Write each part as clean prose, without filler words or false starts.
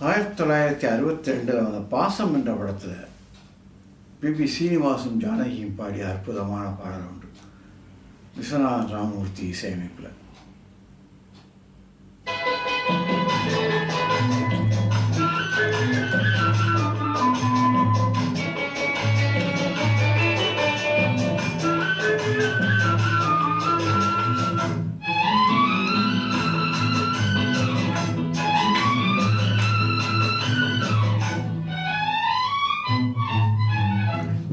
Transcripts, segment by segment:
1962 வந்த பாசம் என்ற படத்தில் பிபி சீனிவாசும் ஜானகியும் பாடிய அற்புதமான பாடல் உண்டு. விஸ்வநாத ராமமூர்த்தி இசையமைப்பில்.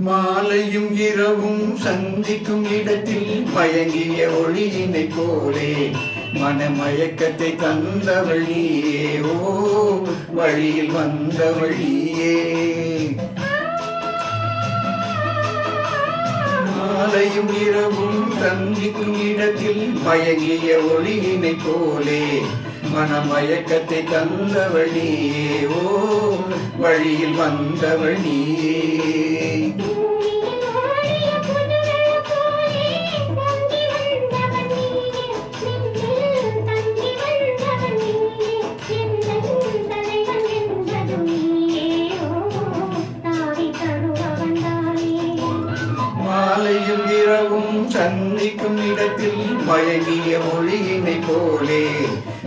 மாலையும் இரவும் சந்திக்கும் இடத்தில் மயங்கிய ஒளியினை போலே மனமயக்கத்தை தந்தவள் நீயே, ஓ வழியில் வந்தவள் நீயே. மாலையும் இரவும் சந்திக்கும் இடத்தில் மயங்கிய ஒளியினை போலே மனமயக்கத்தை தந்தவள் நீயே, ஓ வழியில் வந்தவள் நீயே. மாலையும் இரவும் சந்திக்கும் இடத்தில் மயங்கிய ஒளியினை போலே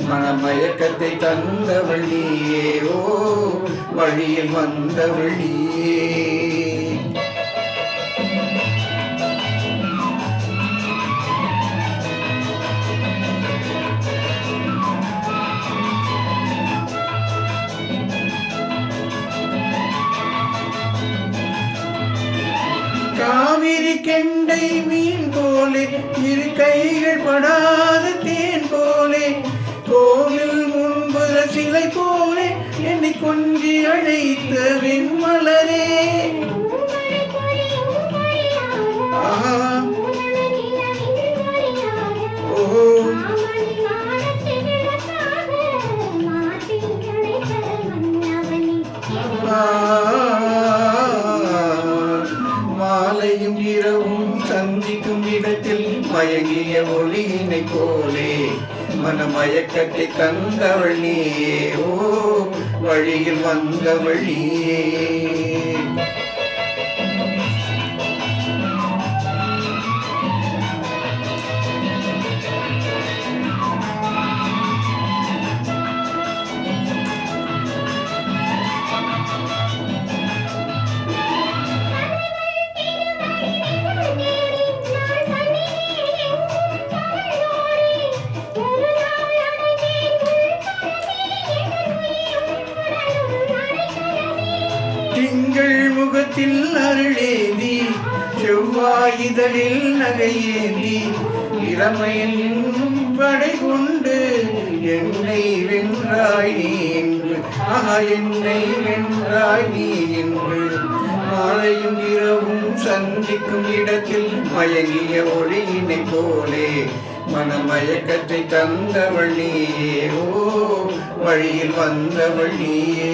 மனமயக்கத்தை தந்தவள் நீயே, ஓ வழியில் வந்தவள் நீயே. காவிரி கெண்டை மீன் போலே இரு கைகள் படாத தேன் போலே கோவில் முன்புற சிலை போலே என்னை கொஞ்சி அழைத்த வெண்மலரே. ஓஹோ மாலையும் இரவும் சந்திக்கும் இடத்தில் மயங்கிய ஒளியினை போலே மனமயக்கத்தை தந்தவள் நீயே, ஓ வழியில் வந்தவள் நீயே. திங்கள் முகத்தில் அருளேந்தி செவ்வாயிதழில் நகையேந்தி இளமையின் படை கொண்டு என்னை வென்றாய் நீ என்று, என்னை வென்றாய் நீ என்று. மாலையும் இரவும் சந்திக்கும் இடத்தில் மயங்கிய ஒளியினை போலே மனமயக்கத்தை தந்தவள் நீயே, ஓ வழியில் வந்தவள் நீயே.